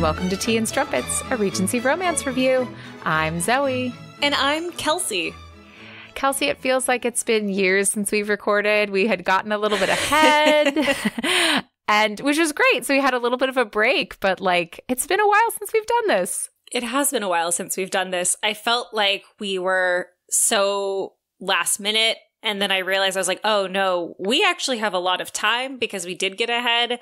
welcome to Tea and Strumpets, a Regency romance review. I'm Zoe. And I'm Kelsey. Kelsey, it feels like it's been years since we've recorded. We had gotten a little bit ahead, and which was great. So we had a little bit of a break, but it's been a while since we've done this. It has been a while since we've done this. I felt like we were so last minute. And then I realized I was like, oh no, we actually have a lot of time because we did get ahead.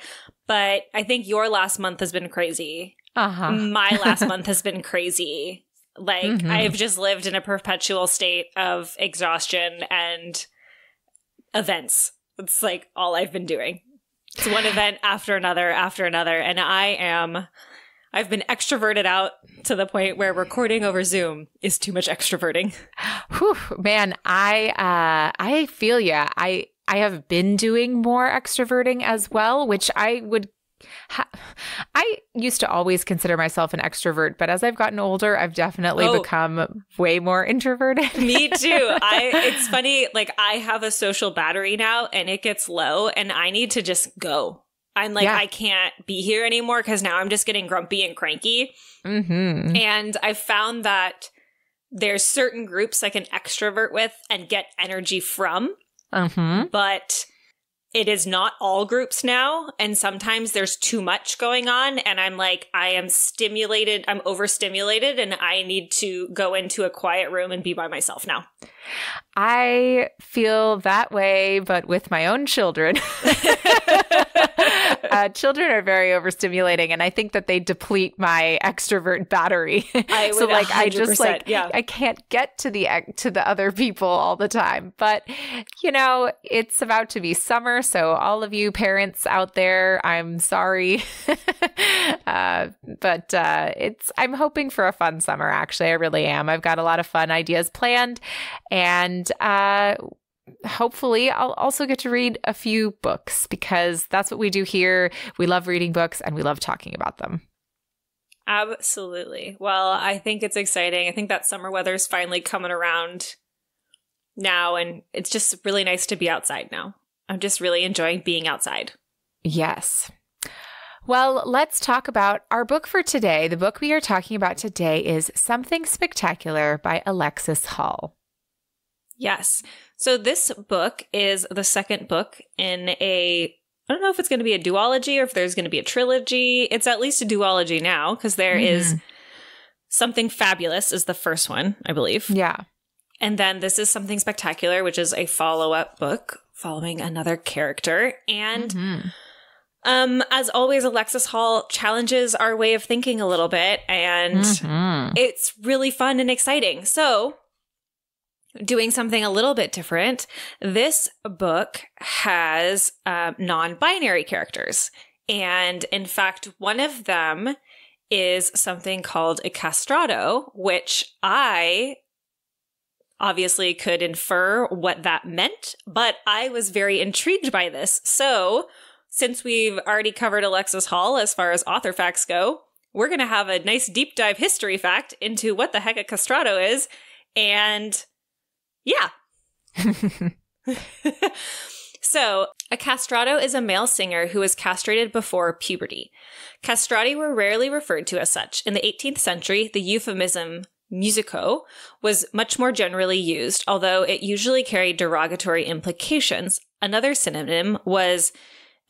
But I think your last month has been crazy. My last month has been crazy. I've just lived in a perpetual state of exhaustion and events. It's all I've been doing. It's one event after another after another. And I've been extroverted out to the point where recording over Zoom is too much extroverting. Whew, man, I feel ya. I have been doing more extroverting as well, which I used to always consider myself an extrovert, but as I've gotten older, I've definitely become way more introverted. Me too. It's funny, I have a social battery now and it gets low and I need to just go. I'm I can't be here anymore because now I'm just getting grumpy and cranky. Mm-hmm. And I've found that there's certain groups I can extrovert with and get energy from. Mm-hmm. But it is not all groups now. And sometimes there's too much going on. And I'm I am stimulated. I'm overstimulated and I need to go into a quiet room and be by myself now. I feel that way, but with my own children. Children are very overstimulating, and I think that they deplete my extrovert battery. I can't get to the other people all the time. But it's about to be summer, so all of you parents out there, I'm sorry, but I'm hoping for a fun summer. Actually, I really am. I've got a lot of fun ideas planned, and hopefully I'll also get to read a few books because that's what we do here. We love reading books and we love talking about them. Absolutely. Well, I think it's exciting. I think that summer weather is finally coming around now, and it's just really nice to be outside now. I'm just really enjoying being outside. Yes. Well, let's talk about our book for today. The book we are talking about today is Something Spectacular by Alexis Hall. Yes. So this book is the second book in I don't know if it's going to be a duology or if there's going to be a trilogy. It's at least a duology now because there is Something Fabulous is the first one, I believe. Yeah. And then this is Something Spectacular, which is a follow-up book following another character. And as always, Alexis Hall challenges our way of thinking a little bit, and it's really fun and exciting. So doing something a little bit different, this book has non-binary characters. And in fact, one of them is something called a castrato, which I obviously could infer what that meant, but I was very intrigued by this. So since we've already covered Alexis Hall as far as author facts go, we're going to have a nice deep dive history fact into what the heck a castrato is. And yeah. So, a castrato is a male singer who is castrated before puberty. Castrati were rarely referred to as such. In the 18th century, the euphemism musico was much more generally used, although it usually carried derogatory implications. Another synonym was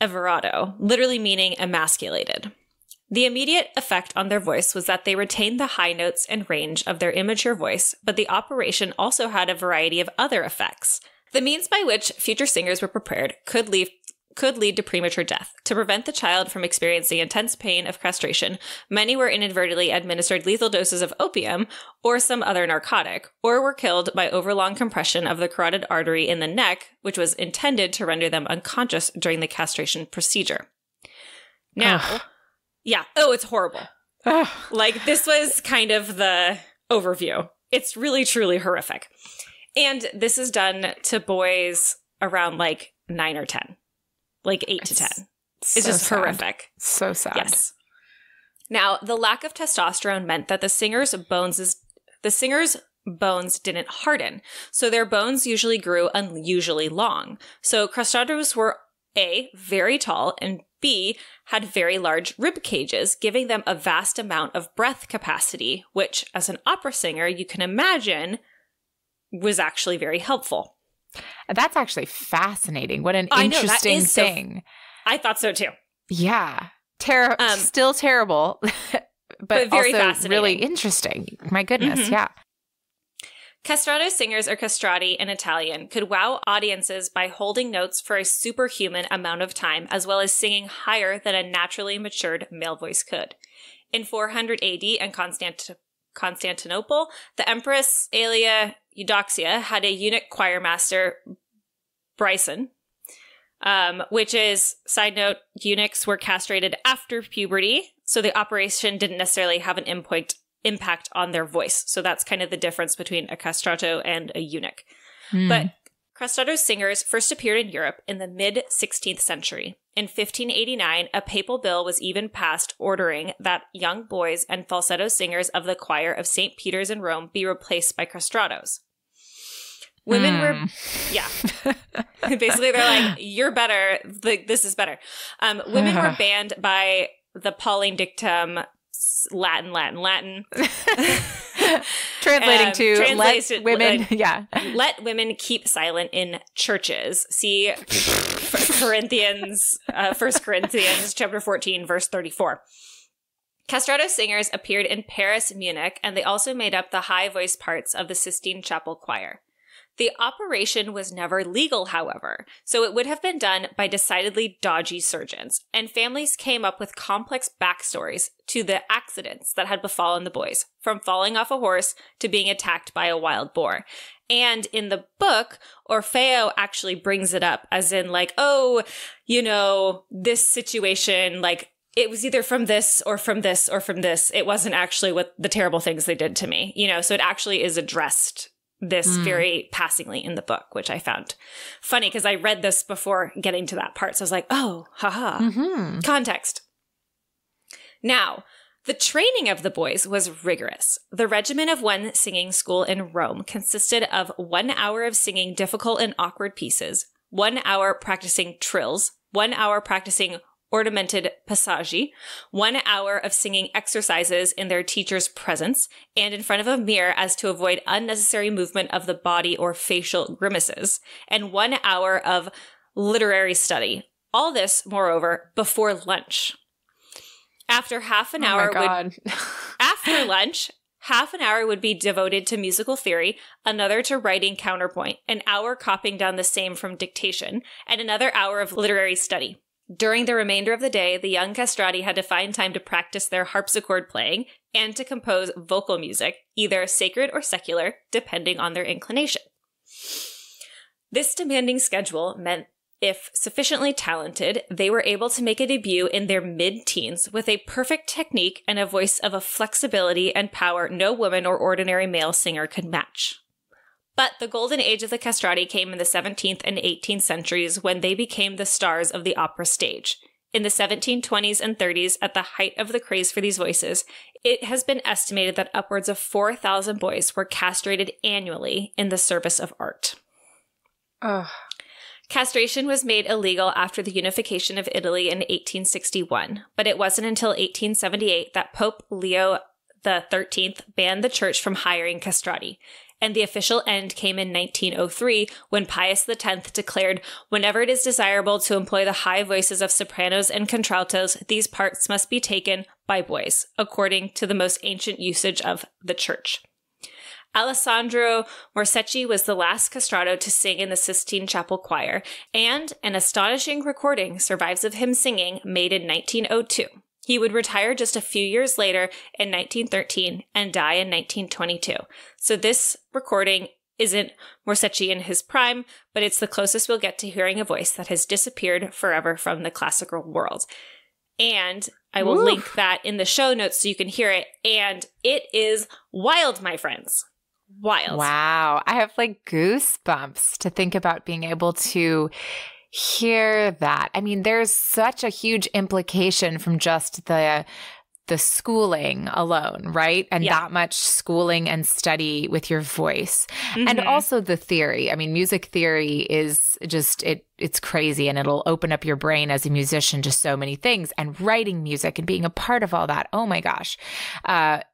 everato, literally meaning emasculated. The immediate effect on their voice was that they retained the high notes and range of their immature voice, but the operation also had a variety of other effects. The means by which future singers were prepared could lead to premature death. To prevent the child from experiencing intense pain of castration, many were inadvertently administered lethal doses of opium or some other narcotic, or were killed by overlong compression of the carotid artery in the neck, which was intended to render them unconscious during the castration procedure. Now, yeah. Oh, it's horrible. This was kind of the overview. It's really, truly horrific. And this is done to boys around 9 or 10. 8 to 10. It's so just sad. Horrific. So sad. Yes. Now, the lack of testosterone meant that the singer's bones didn't harden. So their bones usually grew unusually long. So castratos were A, very tall, and B, had very large rib cages, giving them a vast amount of breath capacity, which, as an opera singer, you can imagine was actually very helpful. That's actually fascinating. What an interesting thing. I thought so too. Yeah. Still terrible, but very also fascinating. Really interesting. My goodness, yeah. Castrato singers, or castrati in Italian, could wow audiences by holding notes for a superhuman amount of time, as well as singing higher than a naturally matured male voice could. In 400 AD in Constantinople, the Empress Aelia Eudoxia had a eunuch choir master, Bryson, which is, side note, eunuchs were castrated after puberty, so the operation didn't necessarily have an impact on their voice. So that's kind of the difference between a castrato and a eunuch. But castrato singers first appeared in Europe in the mid-16th century. In 1589, a papal bill was even passed ordering that young boys and falsetto singers of the choir of St. Peter's in Rome be replaced by castratos. Women were, basically they're like, you're better, this is better. Women were banned by the Pauline dictum, Latin. Translating to let women, let women keep silent in churches. See 1 Corinthians chapter 14, verse 34. Castrato singers appeared in Paris, Munich, and they also made up the high voice parts of the Sistine Chapel choir. The operation was never legal, however, so it would have been done by decidedly dodgy surgeons, and families came up with complex backstories to the accidents that had befallen the boys, from falling off a horse to being attacked by a wild boar. And in the book, Orfeo actually brings it up as in like, oh, you know, this situation, like, it was either from this or from this or from this. It wasn't actually what the terrible things they did to me, you know, so it actually is addressed this very passingly in the book, which I found funny because I read this before getting to that part. So I was like, oh, haha, context. Now, the training of the boys was rigorous. The regimen of one singing school in Rome consisted of 1 hour of singing difficult and awkward pieces, 1 hour practicing trills, 1 hour practicing ornamented passaggi, 1 hour of singing exercises in their teacher's presence and in front of a mirror as to avoid unnecessary movement of the body or facial grimaces, and 1 hour of literary study. All this, moreover, before lunch. After half an hour after lunch, half an hour would be devoted to musical theory, another to writing counterpoint, an hour copying down the same from dictation, and another hour of literary study. During the remainder of the day, the young castrati had to find time to practice their harpsichord playing and to compose vocal music, either sacred or secular, depending on their inclination. This demanding schedule meant if sufficiently talented, they were able to make a debut in their mid-teens with a perfect technique and a voice of a flexibility and power no woman or ordinary male singer could match. But the golden age of the castrati came in the 17th and 18th centuries when they became the stars of the opera stage. In the 1720s and 30s, at the height of the craze for these voices, it has been estimated that upwards of 4,000 boys were castrated annually in the service of art. Ugh. Castration was made illegal after the unification of Italy in 1861, but it wasn't until 1878 that Pope Leo XIII banned the church from hiring castrati. And the official end came in 1903 when Pius X declared, whenever it is desirable to employ the high voices of sopranos and contraltos, these parts must be taken by boys, according to the most ancient usage of the church. Alessandro Morsecchi was the last castrato to sing in the Sistine Chapel choir, and an astonishing recording survives of him singing, made in 1902. He would retire just a few years later in 1913 and die in 1922. So this recording isn't Morsecchi in his prime, but it's the closest we'll get to hearing a voice that has disappeared forever from the classical world. And I will link that in the show notes so you can hear it. And it is wild, my friends. Wild. Wow. I have like goosebumps to think about being able to hear that. I mean, there's such a huge implication from just the the schooling alone, right? And that much schooling and study with your voice. And also the theory. I mean, music theory is just, it's crazy, and it'll open up your brain as a musician to so many things. And writing music and being a part of all that, oh my gosh.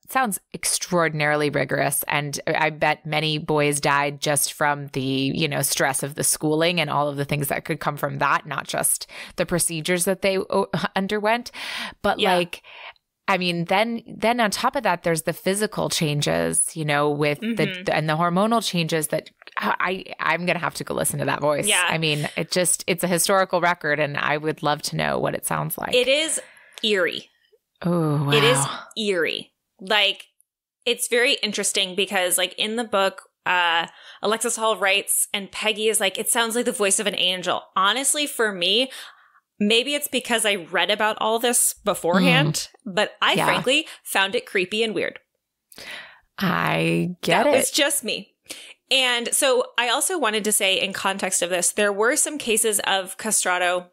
Sounds extraordinarily rigorous. And I bet many boys died just from the, stress of the schooling and all of the things that could come from that, not just the procedures that they underwent. But I mean, then on top of that, there's the physical changes, with the hormonal changes that I'm going to have to go listen to that voice. Yeah. I mean, it's a historical record, and I would love to know what it sounds like. It is eerie. Oh, wow. It is eerie. Like, it's very interesting because, like, in the book, Alexis Hall writes, and Peggy is like, it sounds like the voice of an angel. Honestly, for me, maybe it's because I read about all this beforehand, but I frankly found it creepy and weird. I get it. It's just me. And so I also wanted to say, in context of this, there were some cases of Castrato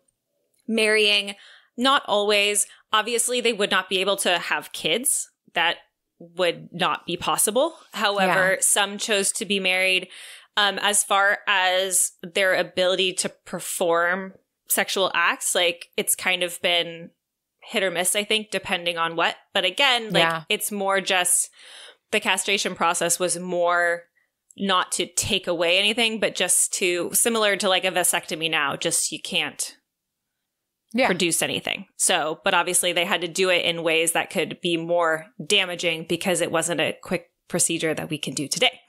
marrying, not always. Obviously, they would not be able to have kids. That would not be possible. However, some chose to be married. As far as their ability to perform sexual acts, like, it's kind of been hit or miss, I think, depending on what. But again, it's more just the castration process was more not to take away anything, but just to, similar to like a vasectomy now, just you can't produce anything. So, but obviously they had to do it in ways that could be more damaging because it wasn't a quick procedure that we can do today.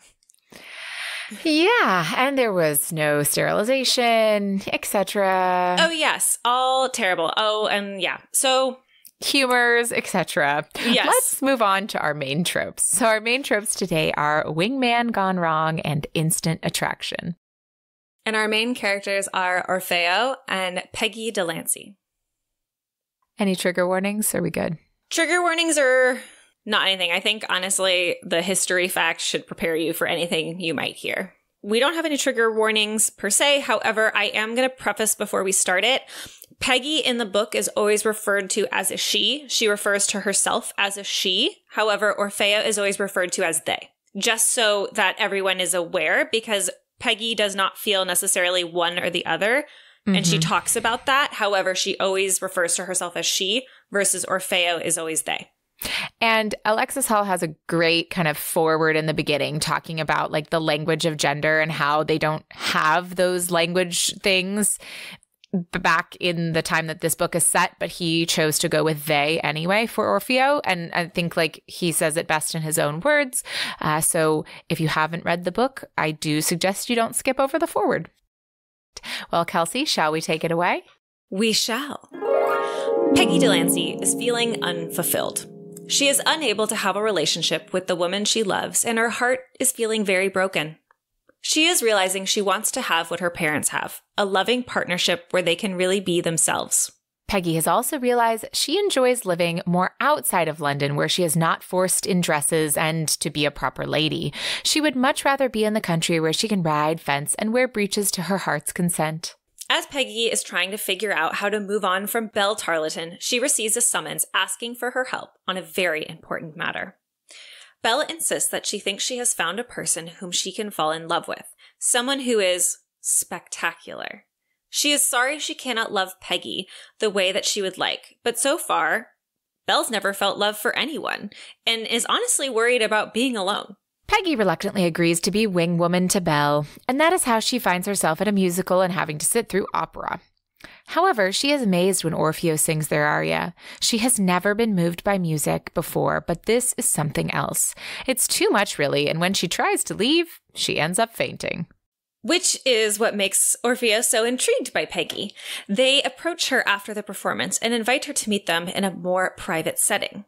Yeah, and there was no sterilization, etc. Oh, yes. All terrible. Oh, and so humors, etc. Yes. Let's move on to our main tropes. So our main tropes today are wingman gone wrong and instant attraction. And our main characters are Orfeo and Peggy Delancey. Any trigger warnings? Are we good? Trigger warnings are not anything. I think, honestly, the history facts should prepare you for anything you might hear. We don't have any trigger warnings per se. However, I am going to preface before we start it. Peggy in the book is always referred to as a she. She refers to herself as a she. However, Orfeo is always referred to as they. Just so that everyone is aware, because Peggy does not feel necessarily one or the other. And she talks about that. However, she always refers to herself as she versus Orfeo is always they. And Alexis Hall has a great kind of forward in the beginning talking about like the language of gender and how they don't have those language things back in the time that this book is set, but he chose to go with they anyway for Orfeo. And I think like he says it best in his own words. So if you haven't read the book, I do suggest you don't skip over the forward. Well, Kelsey, shall we take it away? We shall. Peggy Delancey is feeling unfulfilled. She is unable to have a relationship with the woman she loves, and her heart is feeling very broken. She is realizing she wants to have what her parents have, a loving partnership where they can really be themselves. Peggy has also realized she enjoys living more outside of London, where she is not forced in dresses and to be a proper lady. She would much rather be in the country where she can ride, fence, and wear breeches to her heart's content. As Peggy is trying to figure out how to move on from Belle Tarleton, she receives a summons asking for her help on a very important matter. Belle insists that she thinks she has found a person whom she can fall in love with, someone who is spectacular. She is sorry she cannot love Peggy the way that she would like, but so far, Belle's never felt love for anyone and is honestly worried about being alone. Peggy reluctantly agrees to be wing woman to Belle, and that is how she finds herself at a musical and having to sit through opera. However, she is amazed when Orfeo sings their aria. She has never been moved by music before, but this is something else. It's too much, really, and when she tries to leave, she ends up fainting. Which is what makes Orfeo so intrigued by Peggy. They approach her after the performance and invite her to meet them in a more private setting.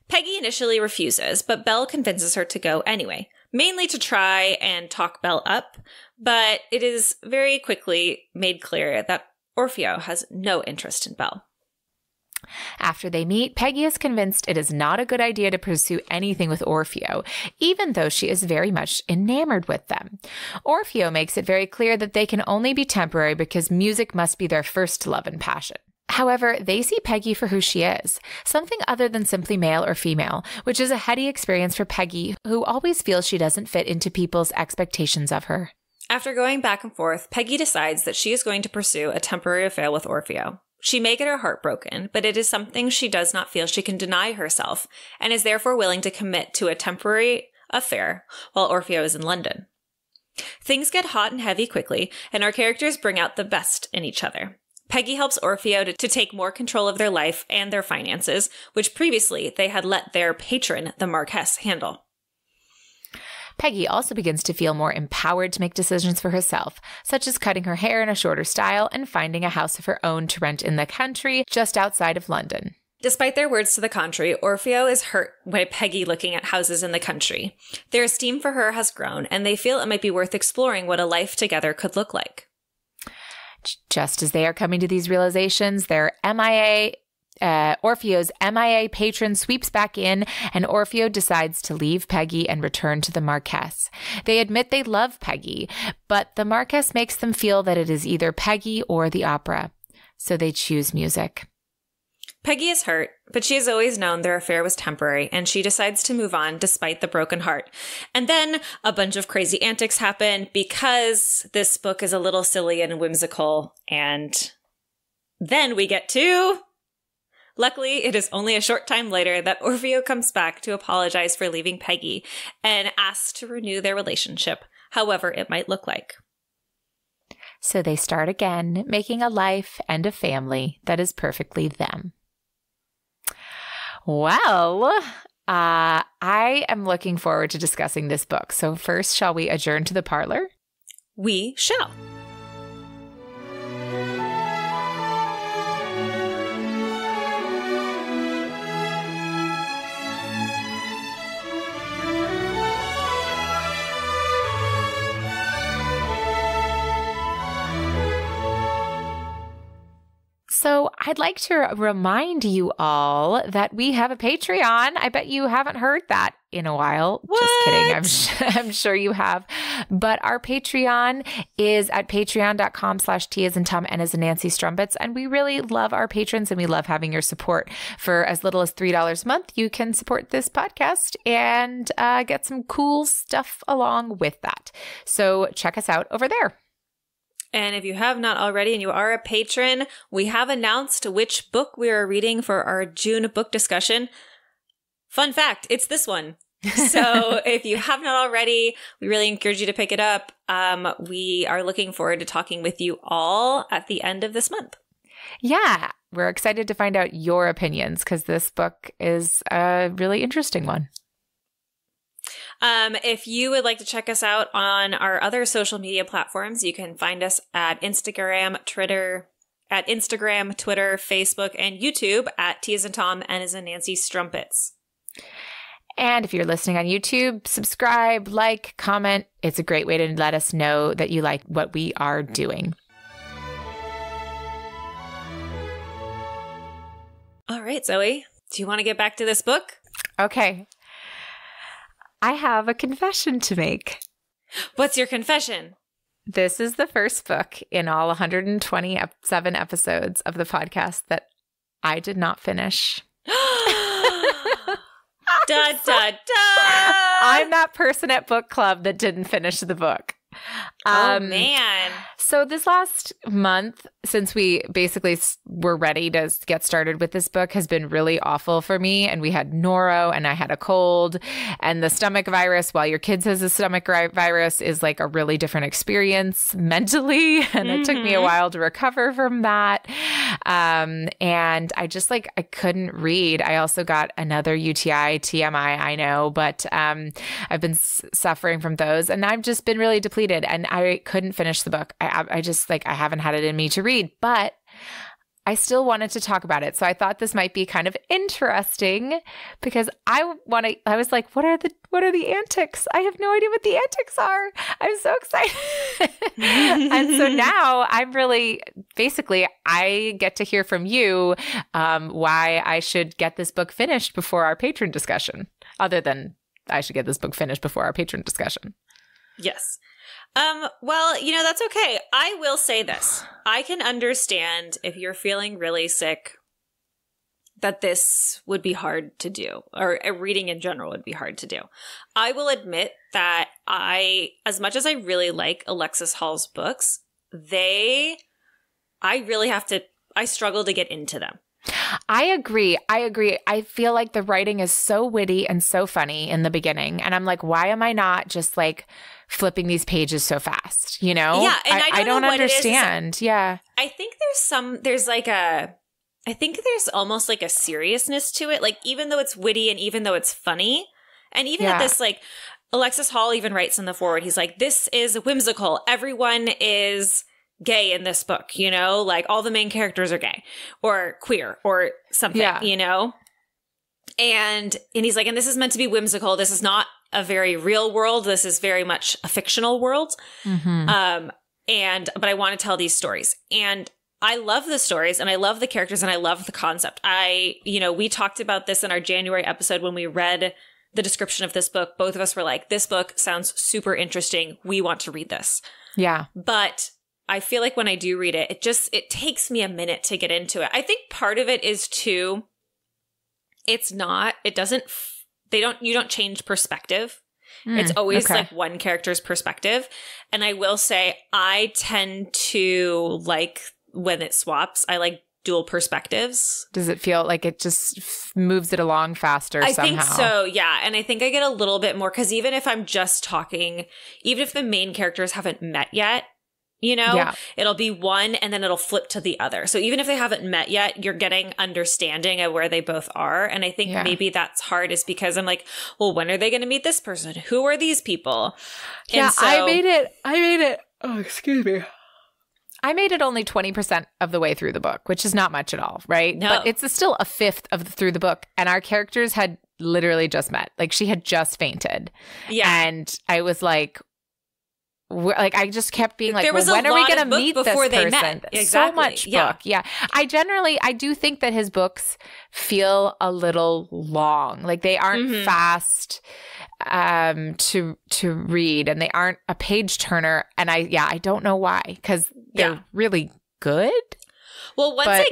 Peggy initially refuses, but Belle convinces her to go anyway, mainly to try and talk Belle up, but it is very quickly made clear that Orfeo has no interest in Belle. After they meet, Peggy is convinced it is not a good idea to pursue anything with Orfeo, even though she is very much enamored with them. Orfeo makes it very clear that they can only be temporary because music must be their first love and passion. However, they see Peggy for who she is, something other than simply male or female, which is a heady experience for Peggy, who always feels she doesn't fit into people's expectations of her. After going back and forth, Peggy decides that she is going to pursue a temporary affair with Orfeo. She may get her heart broken, but it is something she does not feel she can deny herself, and is therefore willing to commit to a temporary affair while Orfeo is in London. Things get hot and heavy quickly, and our characters bring out the best in each other. Peggy helps Orfeo to take more control of their life and their finances, which previously they had let their patron, the Marquess, handle. Peggy also begins to feel more empowered to make decisions for herself, such as cutting her hair in a shorter style and finding a house of her own to rent in the country just outside of London. Despite their words to the contrary, Orfeo is hurt by Peggy looking at houses in the country. Their esteem for her has grown, and they feel it might be worth exploring what a life together could look like. Just as they are coming to these realizations, their Orfeo's MIA patron sweeps back in, and Orfeo decides to leave Peggy and return to the Marquess. They admit they love Peggy, but the Marquess makes them feel that it is either Peggy or the opera, so they choose music. Peggy is hurt, but she has always known their affair was temporary, and she decides to move on despite the broken heart. And then a bunch of crazy antics happen because this book is a little silly and whimsical, and then we get to... Luckily, it is only a short time later that Orfeo comes back to apologize for leaving Peggy and asks to renew their relationship, however it might look like. So they start again, making a life and a family that is perfectly them. Well, I am looking forward to discussing this book. So first, shall we adjourn to the parlor? We shall. So I'd like to remind you all that we have a Patreon. I bet you haven't heard that in a while. What? Just kidding. I'm sure you have. But our Patreon is at patreon.com/T as in Tom, N as in Nancy Strumpets. And we really love our patrons and we love having your support. For as little as $3 a month, you can support this podcast and get some cool stuff along with that. So check us out over there. And if you have not already and you are a patron, we have announced which book we are reading for our June book discussion. Fun fact, it's this one. So if you have not already, we really encourage you to pick it up. We are looking forward to talking with you all at the end of this month. Yeah, we're excited to find out your opinions because this book is a really interesting one. If you would like to check us out on our other social media platforms, you can find us at Instagram, Twitter, Facebook, and YouTube at T as in Tom, N as in Nancy Strumpets. And if you're listening on YouTube, subscribe, like, comment. It's a great way to let us know that you like what we are doing. All right, Zoe, do you want to get back to this book? Okay. I have a confession to make. What's your confession? This is the first book in all 127 episodes of the podcast that I did not finish. Da, da, da. I'm that person at book club that didn't finish the book. Oh, man. So this last month, since we basically were ready to get started with this book, has been really awful for me. And we had noro and I had a cold and the stomach virus. While your kids has a stomach virus is like a really different experience mentally. And it took me a while to recover from that. And I just I couldn't read. I also got another UTI, TMI, I know, but I've been suffering from those and I've just been really depleted and I couldn't finish the book. I just I haven't had it in me to read, but I still wanted to talk about it. So I thought this might be kind of interesting because I was like, what are the antics? I have no idea what the antics are. I'm so excited. And so now I'm really, basically, I get to hear from you why I should get this book finished before our patron discussion, other than I should get this book finished before our patron discussion. Yes. Well, that's okay. I will say this. I can understand if you're feeling really sick that this would be hard to do, or reading in general would be hard to do. I will admit that as much as I really like Alexis Hall's books, I struggle to get into them. I agree. I feel like the writing is so witty and so funny in the beginning. And I'm like, why am I not just like flipping these pages so fast? Yeah. And I don't understand. Yeah. I think I think there's almost like a seriousness to it. Like, even though it's witty and even though it's funny, and even at this, like, Alexis Hall even writes in the foreword, he's like, this is whimsical. Everyone is gay in this book, like all the main characters are gay or queer or something, and he's like, and this is meant to be whimsical. This is not a very real world. This is very much a fictional world. Mm-hmm. But I want to tell these stories, and I love the stories and I love the characters and I love the concept. We talked about this in our January episode when we read the description of this book. Both of us were like, this book sounds super interesting. We want to read this. Yeah. But I feel like when I do read it, it takes me a minute to get into it. I think part of it is too, you don't change perspective. It's always like one character's perspective. And I will say I tend to like when it swaps, I like dual perspectives. Does it feel like it just moves it along faster somehow? I think so, yeah. And I think I get a little bit more, because even if I'm just talking, even if the main characters haven't met yet, it'll be one and then it'll flip to the other. So even if they haven't met yet, you're getting understanding of where they both are. And I think maybe that's hard, is because I'm like, well, when are they going to meet this person? Who are these people? Yeah, I made it. Oh, excuse me. I made it only 20% of the way through the book, which is not much at all, right? No. But it's still a fifth through the book. And our characters had literally just met. Like, she had just fainted. Yeah. And I was like, I just kept being like, well, when are we going to meet this person? Exactly. So much book. Yeah. I do think that his books feel a little long. Like, they aren't fast to read, and they aren't a page turner. And I don't know why, because they're really good. Well, once I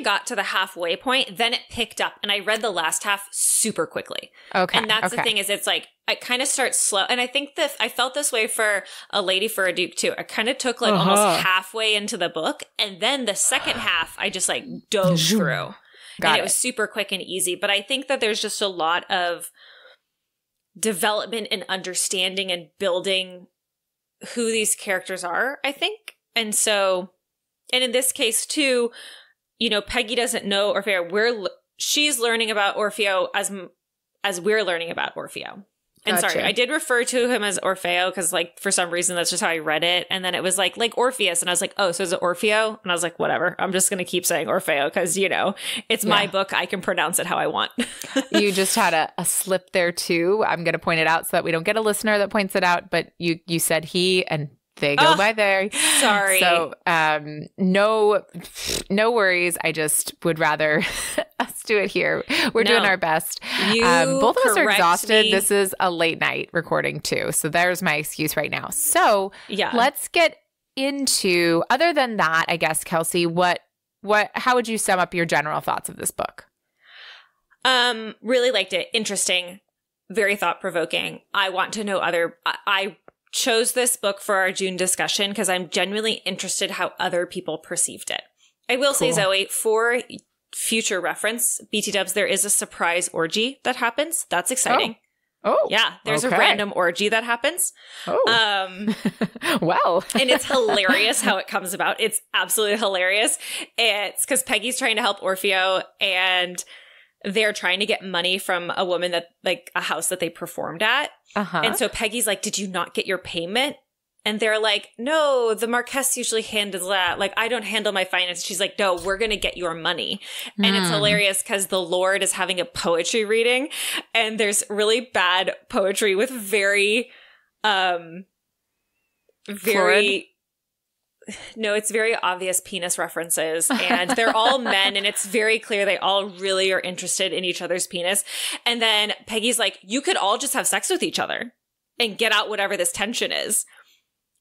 got to the halfway point, then it picked up, and I read the last half super quickly. Okay. And that's the thing, is it's like, I kind of start slow. And I think that I felt this way for A Lady for a Duke too. I kind of took like almost halfway into the book, and then the second half, I just like dove through. It was super quick and easy. But I think that there's just a lot of development and understanding and building who these characters are, I think. And so, and in this case too, Peggy doesn't know Orfeo. She's learning about Orfeo as we're learning about Orfeo. And gotcha. Sorry, I did refer to him as Orfeo because, like, for some reason, that's just how I read it. And then it was like Orpheus. And I was like, oh, so is it Orfeo? And I was like, whatever. I'm just going to keep saying Orfeo because, it's my book. I can pronounce it how I want. You just had a slip there, too. I'm going to point it out so that we don't get a listener that points it out. But you said he, and they go by there. Sorry. So no worries. I just would rather us do it here. We're doing our best. Both of us are exhausted. Me. This is a late night recording too. So there's my excuse right now. So let's get into, other than that, I guess, Kelsey, how would you sum up your general thoughts of this book? Really liked it. Interesting. Very thought-provoking. I want to know I chose this book for our June discussion because I'm genuinely interested how other people perceived it. I will say, Zoe, for future reference, BT Dubs, there is a surprise orgy that happens. That's exciting. Oh. Yeah, there's a random orgy that happens. Oh. Well. And it's hilarious how it comes about. It's absolutely hilarious. It's because Peggy's trying to help Orfeo, and they're trying to get money from a woman that, like, a house that they performed at. And so Peggy's like, did you not get your payment? And they're like, no, the Marquess usually handles that. Like, I don't handle my finances. She's like, no, we're going to get your money. And it's hilarious because the Lord is having a poetry reading, and there's really bad poetry with very no, it's very obvious penis references, and they're all men, and it's very clear they all really are interested in each other's penis. And then Peggy's like, you could all just have sex with each other. and get out whatever this tension is.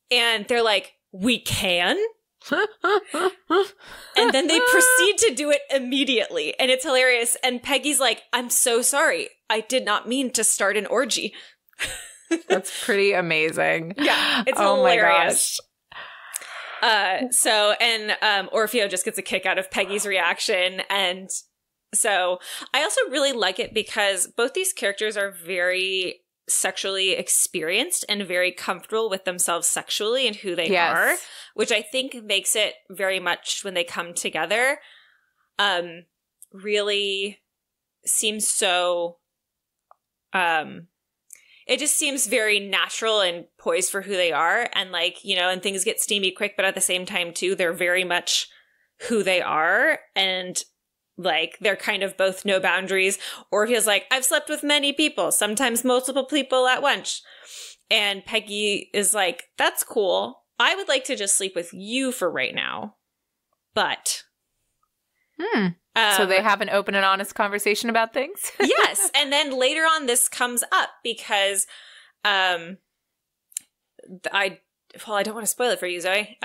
And they're like, we can? And then they proceed to do it immediately. And it's hilarious. And Peggy's like, I'm so sorry. I did not mean to start an orgy. That's pretty amazing. Yeah, it's hilarious. Orfeo just gets a kick out of Peggy's reaction. And so I also really like it because both these characters are very sexually experienced and very comfortable with themselves sexually and who they are, which I think makes it very much when they come together, really seems so, it just seems very natural and poised for who they are. And like, you know, and things get steamy quick, but at the same time too, they're very much who they are. And like, they're kind of both no boundaries. Or he's like, I've slept with many people, sometimes multiple people at once. And Peggy is like, that's cool. I would like to just sleep with you for right now. But. So they have an open and honest conversation about things? Yes. And then later on, this comes up because I don't want to spoil it for you, Zoe.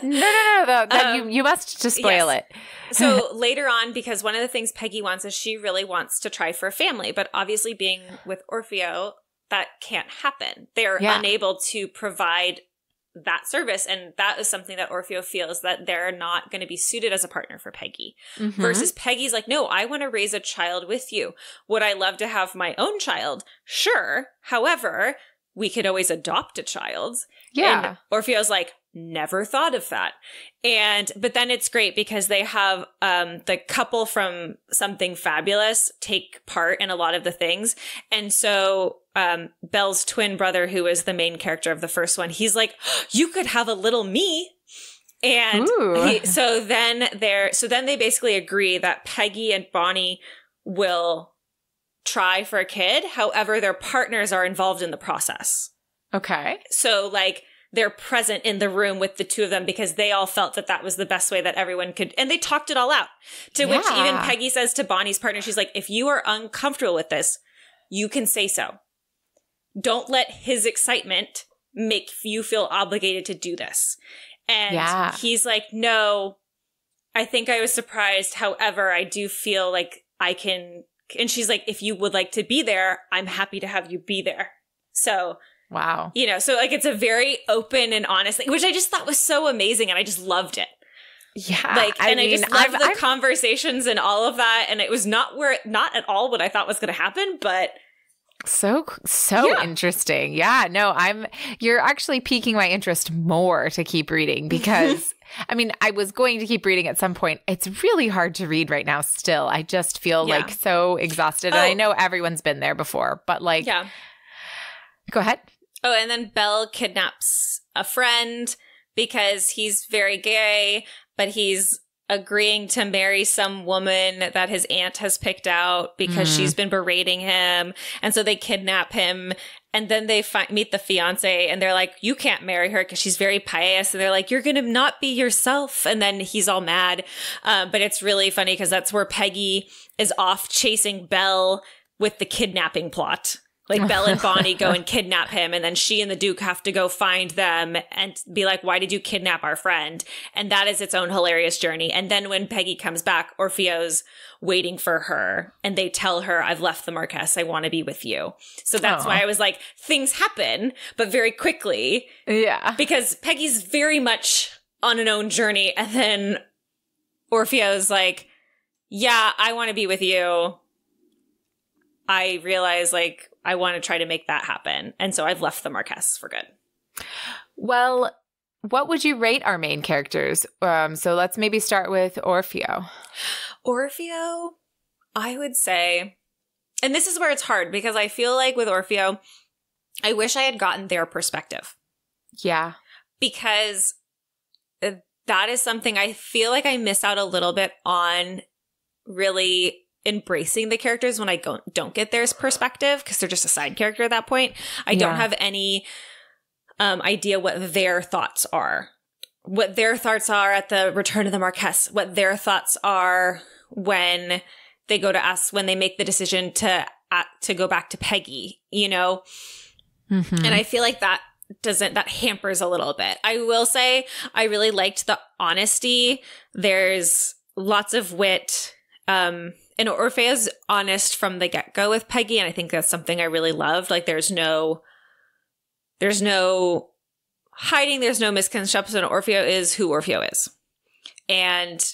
No. You must just spoil it. So later on, because one of the things Peggy wants is she really wants to try for a family. But obviously being with Orfeo, that can't happen. They're unable to provide that service. And that is something that Orfeo feels that they're not going to be suited as a partner for Peggy. Versus Peggy's like, no, I want to raise a child with you. Would I love to have my own child? Sure. However, we could always adopt a child. Yeah. And Orfeo's like, never thought of that. But then it's great because they have the couple from Something Fabulous take part in a lot of the things. And so Belle's twin brother, who is the main character of the first one, he's like, you could have a little me. And so then they basically agree that Peggy and Bonnie will try for a kid. However, their partners are involved in the process. Okay. So like they're present in the room with the two of them because they all felt that that was the best way that everyone could. And they talked it all out. To which even Peggy says to Bonnie's partner, she's like, if you are uncomfortable with this, you can say so. Don't let his excitement make you feel obligated to do this. And he's like, no, I think I was surprised. However, I do feel like I can. And she's like, if you would like to be there, I'm happy to have you be there. So, wow. You know, so like it's a very open and honest thing, which I just thought was so amazing. And I just loved it. Yeah. Like, I just loved the conversations and all of that. And it was not at all what I thought was going to happen, but. So interesting. Yeah, no, you're actually piquing my interest more to keep reading because I mean, I was going to keep reading at some point. It's really hard to read right now still. I just feel like so exhausted. And I know everyone's been there before, but like, go ahead. Oh, and then Belle kidnaps a friend because he's very gay, but he's agreeing to marry some woman that his aunt has picked out because she's been berating him. And so they kidnap him. And then they meet the fiance and they're like, you can't marry her because she's very pious. And they're like, you're going to not be yourself. And then he's all mad. But it's really funny because that's where Peggy is off chasing Belle with the kidnapping plot. Like Belle and Bonnie go and kidnap him, and then she and the Duke have to go find them and be like, why did you kidnap our friend? And that is its own hilarious journey. And then when Peggy comes back, Orfeo's waiting for her, and they tell her, I've left the Marquess. I want to be with you. So that's why I was like, things happen, but very quickly. Yeah. Because Peggy's very much on an own journey, and then Orfeo's like, yeah, I want to be with you. I realize, like, I want to try to make that happen. And so I've left the Marquess for good. Well, what would you rate our main characters? So let's maybe start with Orfeo. Orfeo, I would say, and this is where it's hard because I feel like with Orfeo, I wish I had gotten their perspective. Yeah. Because that is something I feel like I miss out a little bit on really embracing the characters when I don't get their perspective because they're just a side character at that point. I don't have any idea what their thoughts are. What their thoughts are at the return of the Marquess. What their thoughts are when they go to when they make the decision to go back to Peggy, you know? And I feel like that hampers a little bit. I will say I really liked the honesty. There's lots of wit. And Orfeo's honest from the get-go with Peggy, and I think that's something I really loved. Like there's no hiding, there's no misconception. Orfeo is who Orfeo is. And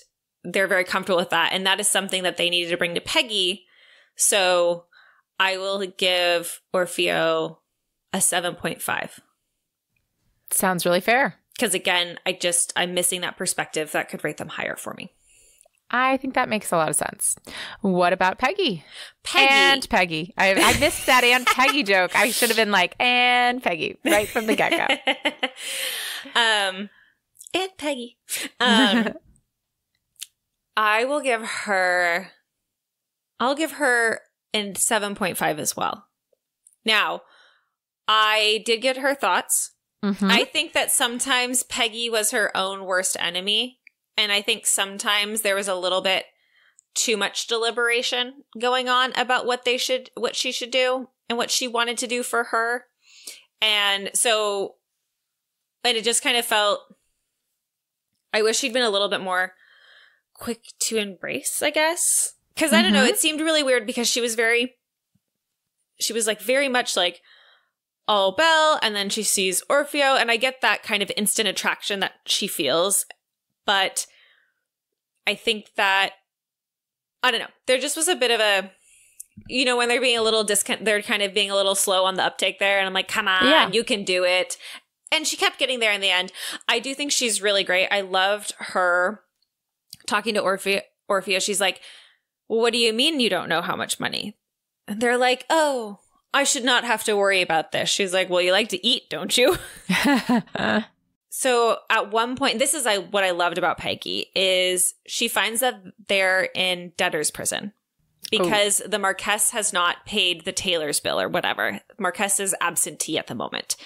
they're very comfortable with that. And that is something that they needed to bring to Peggy. So I will give Orfeo a 7.5. Sounds really fair. Because again, I'm missing that perspective that could rate them higher for me. I think that makes a lot of sense. What about Peggy? And Peggy. I missed that and Peggy joke. I should have been like, and Peggy, right from the get-go. And Peggy. I'll give her a 7.5 as well. Now, I did get her thoughts. Mm-hmm. I think that sometimes Peggy was her own worst enemy. And I think sometimes there was a little bit too much deliberation going on about what she should do and what she wanted to do for her. And it just kind of felt, I wish she'd been a little bit more quick to embrace, I guess. Because I don't know, it seemed really weird because she was very much like all Belle, and then she sees Orfeo, and I get that kind of instant attraction that she feels. But I think that, I don't know, there just was a bit of a, when they're being a little they're kind of being a little slow on the uptake there. And I'm like, come on, you can do it. And she kept getting there in the end. I do think she's really great. I loved her talking to Orfeo. She's like, well, what do you mean you don't know how much money? And they're like, oh, I should not have to worry about this. She's like, well, you like to eat, don't you? So at one point, this is what I loved about Peggy, is she finds that they're in debtor's prison because the Marquess has not paid the tailor's bill or whatever. Marquess is absentee at the moment.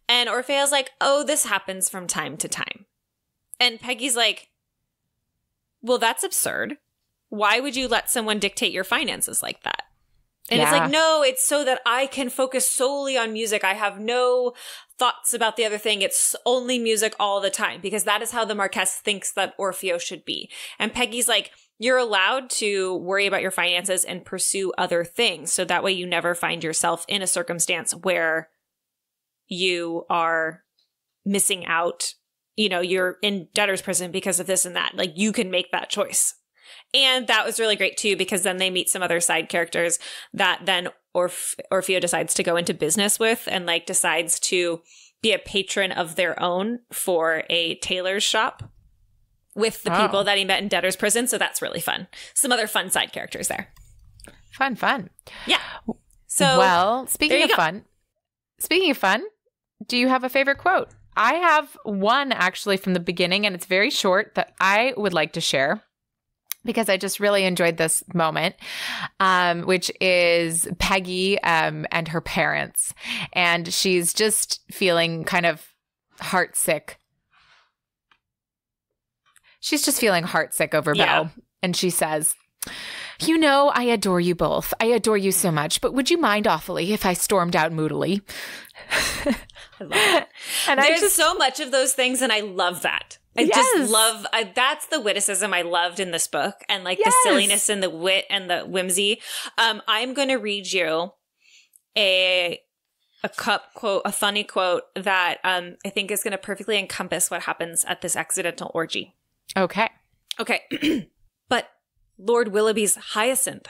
And Orfeo's like, oh, this happens from time to time. And Peggy's like, well, that's absurd. Why would you let someone dictate your finances like that? And it's like, no, it's so that I can focus solely on music. I have no thoughts about the other thing. It's only music all the time, because that is how the Marquess thinks that Orfeo should be. And Peggy's like, you're allowed to worry about your finances and pursue other things. So that way you never find yourself in a circumstance where you are missing out. You're in debtor's prison because of this and that. Like, you can make that choice. And that was really great, too, because then they meet some other side characters that then Orfeo decides to go into business with, and decides to be a patron of their own for a tailor's shop with the people that he met in debtor's prison. So that's really fun. Some other fun side characters there. Fun. Yeah. So, well, speaking of fun, do you have a favorite quote? I have one actually from the beginning, and it's very short, that I would like to share, because I just really enjoyed this moment, which is Peggy and her parents. And she's just feeling kind of heartsick. She's just feeling heartsick over Belle. And she says, I adore you both. I adore you so much. But would you mind awfully if I stormed out moodily? I love that. And there's so much of those things, and I love that. I just love, that's the witticism I loved in this book, and the silliness and the wit and the whimsy. I'm going to read you a funny quote that I think is going to perfectly encompass what happens at this accidental orgy. Okay. But Lord Willoughby's Hyacinth.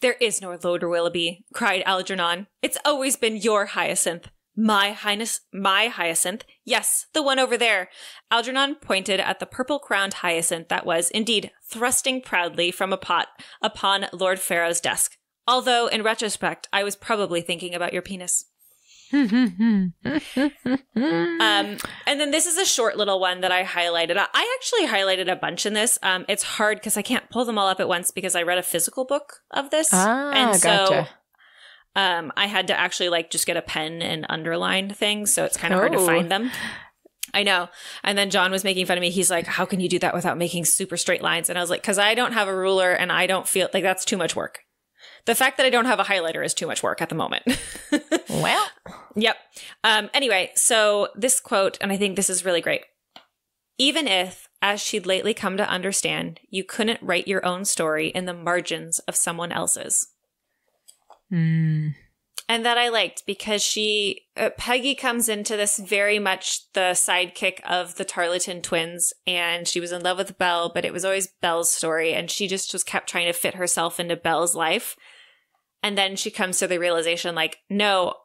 There is no Lord Willoughby, cried Algernon. It's always been your Hyacinth. My Highness, my Hyacinth. Yes, the one over there. Algernon pointed at the purple-crowned hyacinth that was, indeed, thrusting proudly from a pot upon Lord Pharaoh's desk. Although, in retrospect, I was probably thinking about your penis. And then this is a short little one that I highlighted. I actually highlighted a bunch in this. It's hard because I can't pull them all up at once because I read a physical book of this. And gotcha. So I had to actually just get a pen and underline things. So it's kind of hard to find them. I know. And then John was making fun of me. He's like, how can you do that without making super straight lines? And I was like, because I don't have a ruler and I don't feel like that's too much work. The fact that I don't have a highlighter is too much work at the moment. Well. Yep. Anyway, so this quote, and I think this is really great. Even if, as she'd lately come to understand, you couldn't write your own story in the margins of someone else's. And that I liked because Peggy comes into this very much the sidekick of the Tarleton twins, and she was in love with Belle, but it was always Belle's story, and she just was kept trying to fit herself into Belle's life. And then she comes to the realization, like, no,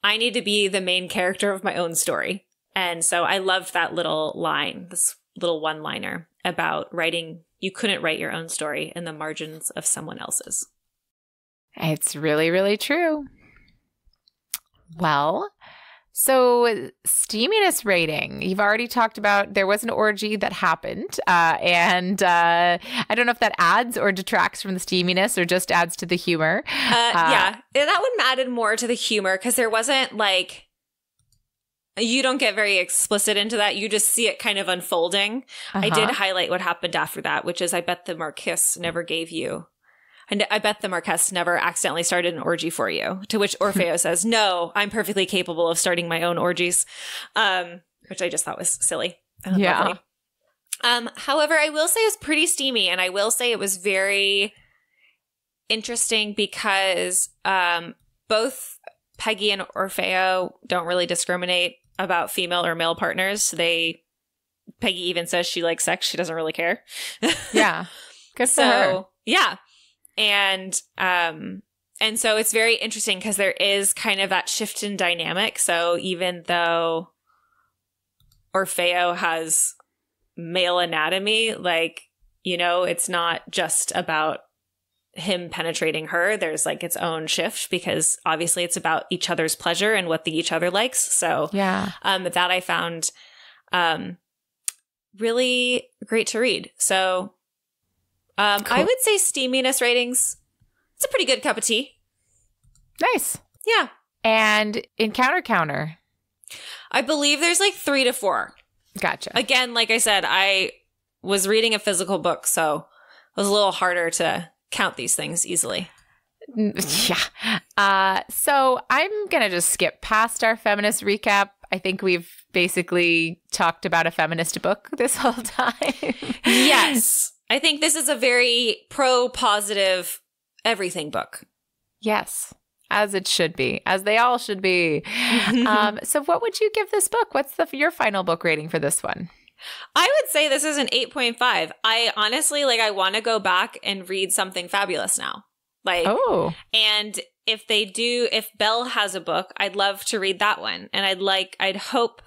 I need to be the main character of my own story. And so I loved that little line, this little one-liner about writing, you couldn't write your own story in the margins of someone else's. It's really, really true. Well, so steaminess rating. You've already talked about there was an orgy that happened. And I don't know if that adds or detracts from the steaminess or just adds to the humor. Yeah, that one added more to the humor because there wasn't like, you don't get very explicit into that. You just see it kind of unfolding. I did highlight what happened after that, which is I bet the Marquess never gave you. And I bet the Marquess never accidentally started an orgy for you. To which Orfeo says, no, I'm perfectly capable of starting my own orgies. Which I just thought was silly. Yeah. However, I will say it's pretty steamy. And I will say it was very interesting because both Peggy and Orfeo don't really discriminate about female or male partners. Peggy even says she likes sex. She doesn't really care. Yeah. Good for her. Yeah. And so it's very interesting because there is kind of that shift in dynamic. So even though Orfeo has male anatomy, like, you know, it's not just about him penetrating her. There's like its own shift because obviously it's about each other's pleasure and what the each other likes. So yeah, that I found really great to read. So cool. I would say steaminess ratings, it's a pretty good cup of tea. Nice. Yeah. And Encounter Counter? I believe there's like 3 to 4. Gotcha. Again, like I said, I was reading a physical book, so it was a little harder to count these things easily. Yeah. So I'm going to just skip past our feminist recap. I think we've basically talked about a feminist book this whole time. Yes. I think this is a very pro-positive everything book. Yes, as it should be, as they all should be. So what would you give this book? What's your final book rating for this one? I would say this is an 8.5. I honestly, I want to go back and read Something Fabulous now. And if Belle has a book, I'd love to read that one. And I hope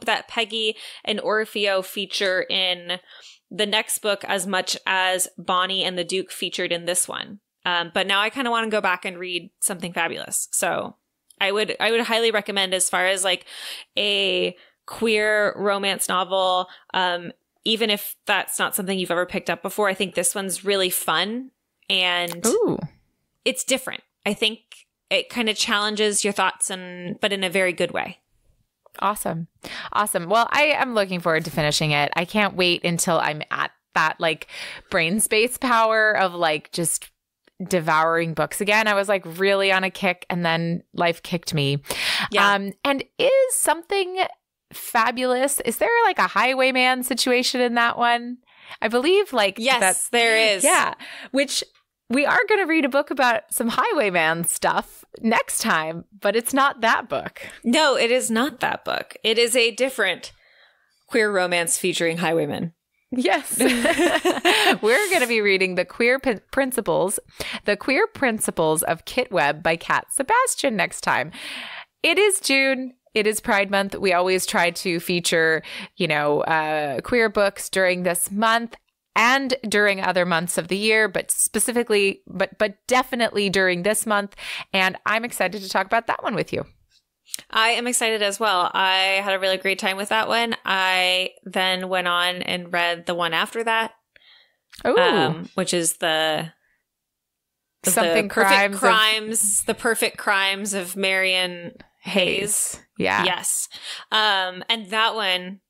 that Peggy and Orfeo feature in the next book as much as Bonnie and the Duke featured in this one. But now I kind of want to go back and read Something Fabulous. So I would highly recommend, as far as like a queer romance novel, even if that's not something you've ever picked up before, I think this one's really fun and it's different. I think it kind of challenges your thoughts, but in a very good way. Awesome. Well, I am looking forward to finishing it. I can't wait until I'm at that like brain space power of like just devouring books again. I was like really on a kick and then life kicked me. Yeah. And is Something Fabulous, is there like a highwayman situation in that one? I believe yes, there is. Yeah. Which we are going to read a book about some highwayman stuff next time, but it's not that book. No, it is not that book. It is a different queer romance featuring highwaymen. Yes. We're going to be reading The Queer Principles of Kit Webb by Cat Sebastian next time. It is June. It is Pride Month. We always try to feature, queer books during this month and during other months of the year, but specifically, but definitely during this month. And I'm excited to talk about that one with you. I am excited as well. I had a really great time with that one. I then went on and read the one after that, which is the Perfect Crimes of Marion Hayes. Yeah. Yes. And that one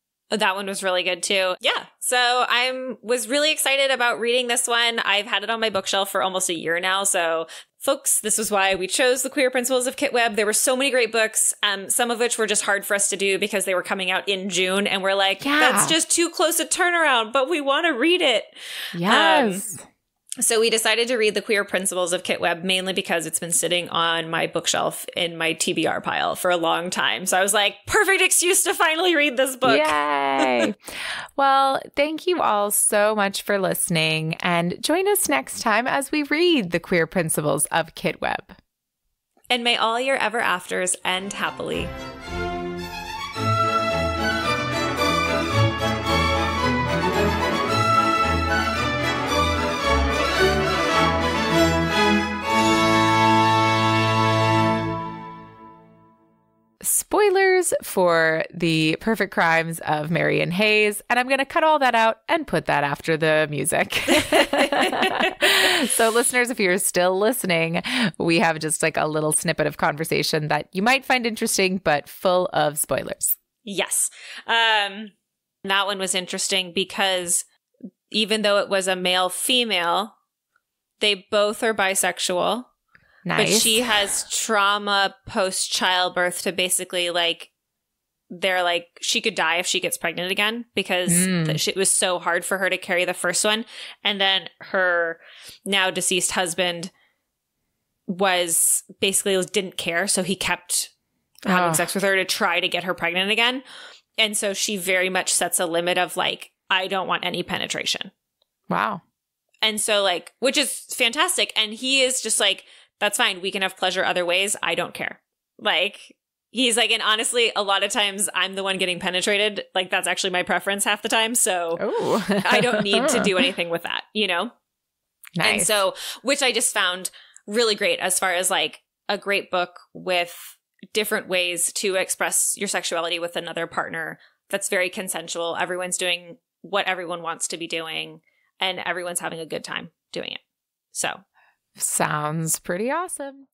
was really good too. Yeah. So I was really excited about reading this one. I've had it on my bookshelf for almost a year now. So folks, this was why we chose The Queer Principles of Kit Webb. There were so many great books, some of which were just hard for us to do because they were coming out in June. And we're like, that's just too close a turnaround, but we want to read it. Yes. So we decided to read The Queer Principles of Kit Webb, mainly because it's been sitting on my bookshelf in my TBR pile for a long time. So I was like, perfect excuse to finally read this book. Yay. Well, thank you all so much for listening, and join us next time as we read The Queer Principles of Kit Webb. And may all your ever afters end happily. Spoilers for The Perfect Crimes of Marion Hayes, and I'm going to cut all that out and put that after the music. So listeners, if you're still listening, we have just like a little snippet of conversation that you might find interesting, but full of spoilers. Yes. That one was interesting because even though it was a male-female, they both are bisexual. Nice. But she has trauma post-childbirth to basically like, they're like, she could die if she gets pregnant again because it was so hard for her to carry the first one. And then her now deceased husband was basically didn't care. So he kept having sex with her to try to get her pregnant again. And so she very much sets a limit of like, I don't want any penetration. Wow. And so like, which is fantastic. And he is just like, that's fine. We can have pleasure other ways. I don't care. Like, he's like, and honestly, a lot of times I'm the one getting penetrated. Like, that's actually my preference half the time. So I don't need to do anything with that, you know? Nice. And so, which I just found really great as far as like a great book with different ways to express your sexuality with another partner that's very consensual. Everyone's doing what everyone wants to be doing, and everyone's having a good time doing it. So. Sounds pretty awesome.